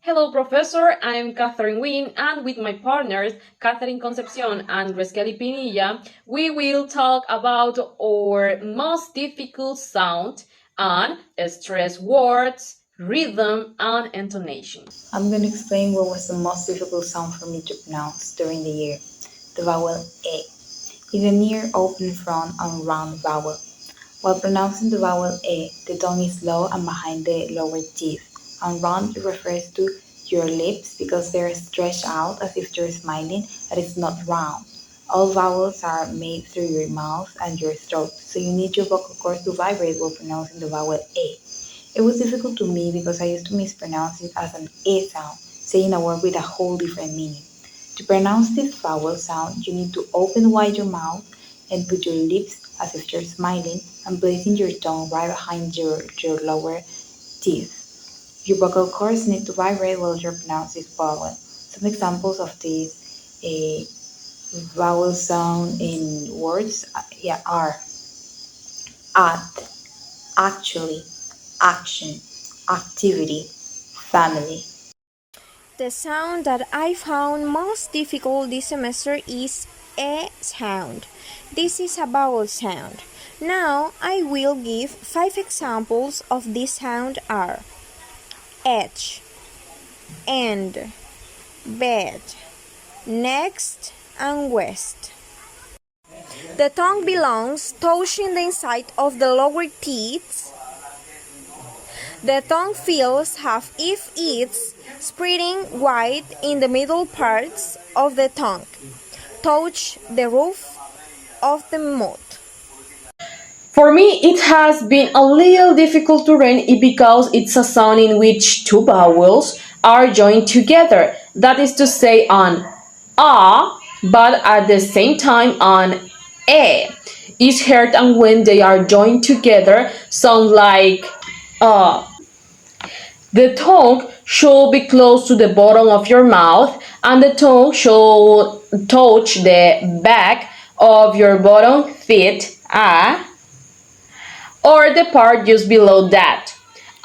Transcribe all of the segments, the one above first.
Hello, Professor. I'm Catherine Wynn, and with my partners, Catherine Concepcion and Rescali Pinilla, we will talk about our most difficult sound and stress words, rhythm, and intonation. I'm going to explain what was the most difficult sound for me to pronounce during the year. The vowel A is a near open front and round vowel. While pronouncing the vowel A, the tongue is low and behind the lower teeth, and round refers to your lips because they're stretched out as if you're smiling, but it's not round. All vowels are made through your mouth and your throat, so you need your vocal cords to vibrate while pronouncing the vowel A. It was difficult to me because I used to mispronounce it as an E sound, saying a word with a whole different meaning. To pronounce this vowel sound, you need to open wide your mouth and put your lips as if you're smiling and placing your tongue right behind your lower teeth. Your vocal cords need to vibrate while you pronounce this vowel. Some examples of this vowel sound in words are at, actually, action, activity, family. The sound that I found most difficult this semester is a sound. This is a vowel sound. Now I will give 5 examples of this sound are edge, end, bed, next, and west. The tongue belongs touching the inside of the lower teeth. The tongue feels half if it's spreading wide in the middle parts of the tongue. Touch the roof of the mouth. For me, it has been a little difficult to learn it because it's a sound in which two vowels are joined together. That is to say, an a, but at the same time an e is heard, and when they are joined together, sound like a. The tongue should be close to the bottom of your mouth, and the tongue should touch the back of your bottom feet, or the part just below that.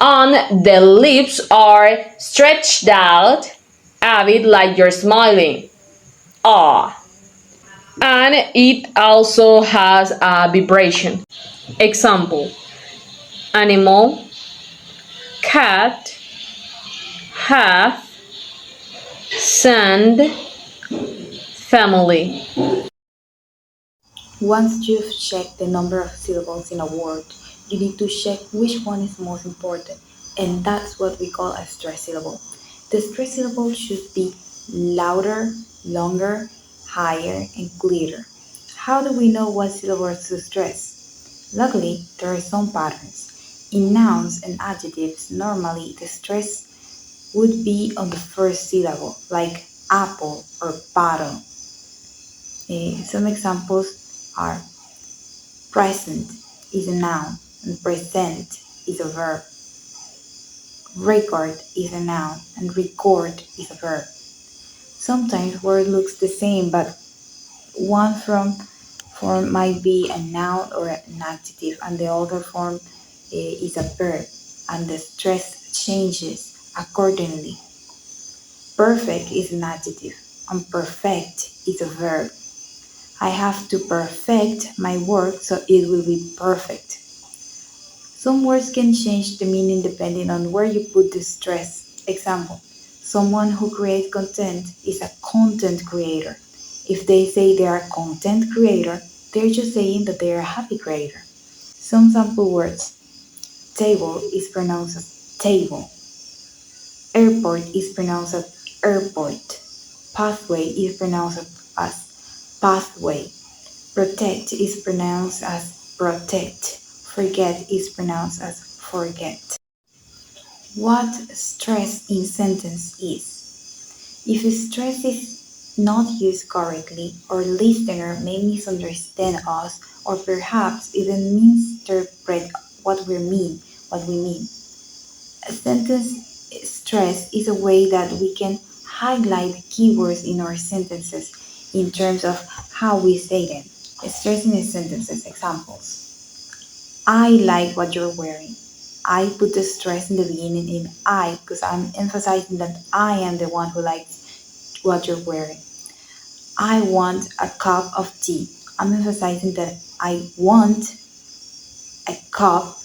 And the lips are stretched out a bit like you're smiling. Ah. And it also has a vibration. Example: animal, cat, half, sand, family. Once you've checked the number of syllables in a word, you need to check which one is most important, and that's what we call a stress syllable. The stress syllable should be louder, longer, higher, and clearer. How do we know what syllables to stress? Luckily, there are some patterns. In nouns and adjectives, normally the stress would be on the first syllable, like apple or bottle. Some examples are present is a noun and present is a verb. Record is a noun and record is a verb. Sometimes word looks the same, but one form might be a noun or an adjective, and the other form is a verb, and the stress changes accordingly. Perfect is an adjective, and perfect is a verb. I have to perfect my work so it will be perfect. Some words can change the meaning depending on where you put the stress. Example, someone who creates content is a content creator. If they say they are a content creator, they're just saying that they are a happy creator. Some sample words. Table is pronounced as table. Airport is pronounced as airport. Pathway is pronounced as pathway. Protect is pronounced as protect. Forget is pronounced as forget. What stress in sentence is? If stress is not used correctly, our listener may misunderstand us or perhaps even misinterpret what we mean. A sentence stress is a way that we can highlight keywords in our sentences in terms of how we say them. Stressing in sentences examples. I like what you're wearing. I put the stress in the beginning in I because I'm emphasizing that I am the one who likes what you're wearing. I want a cup of tea. I'm emphasizing that I want a cup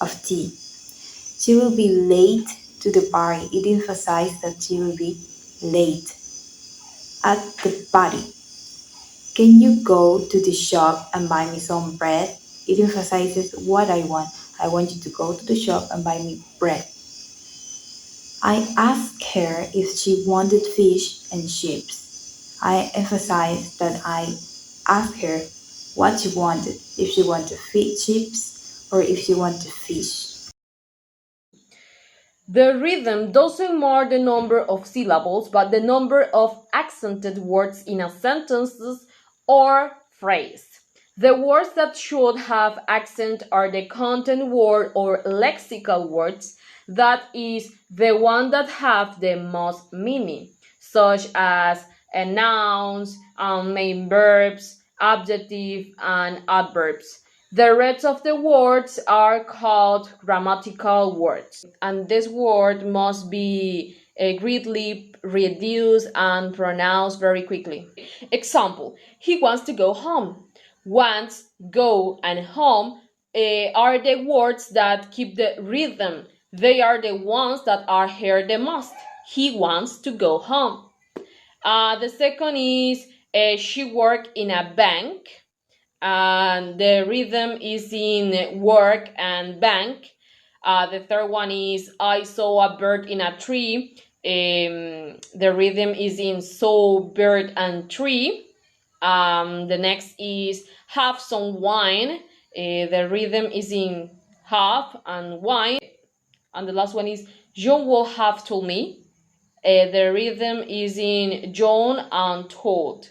of tea. She will be late to the party. It emphasizes that she will be late at the party. Can you go to the shop and buy me some bread? It emphasizes what I want. I want you to go to the shop and buy me bread. I asked her if she wanted fish and chips. I emphasized that I asked her what she wanted, if she wanted chips or if she wanted fish. The rhythm doesn't mark the number of syllables, but the number of accented words in a sentence or phrase. The words that should have accent are the content word or lexical words, that is, the one that have the most meaning, such as nouns, main verbs, adjective, and adverbs. The rest of the words are called grammatical words, and this word must be greatly reduced and pronounced very quickly. Example: he wants to go home. Wants, go, and home are the words that keep the rhythm. They are the ones that are heard the most. He wants to go home. The second is she worked in a bank, and the rhythm is in work and bank. The third one is I saw a bird in a tree. The rhythm is in saw, bird, and tree. The next is have some wine. The rhythm is in have and wine. And the last one is John will have told me. The rhythm is in John and told.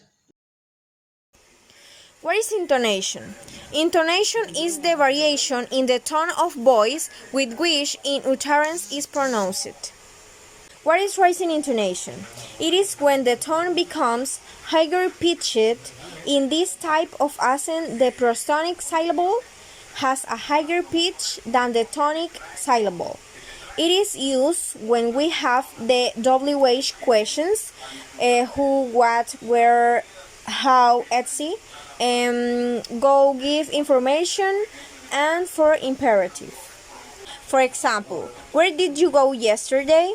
What is intonation? Intonation is the variation in the tone of voice with which an utterance is pronounced. What is rising intonation? It is when the tone becomes higher pitched. In this type of accent, the prostonic syllable has a higher pitch than the tonic syllable. It is used when we have the WH questions, who, what, where, how, etc. Go give information, and for imperative. For example, where did you go yesterday?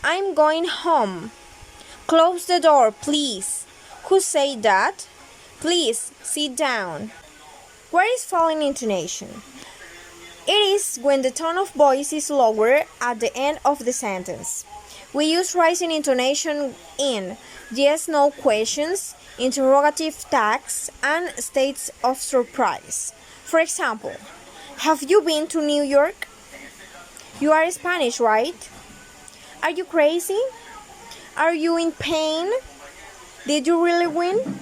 I'm going home. Close the door, please. Who said that? Please sit down. Where is falling intonation? It is when the tone of voice is lower at the end of the sentence. We use rising intonation in yes no questions, interrogative tags, and states of surprise. For example, have you been to New York? You are Spanish, right? Are you crazy? Are you in pain? Did you really win?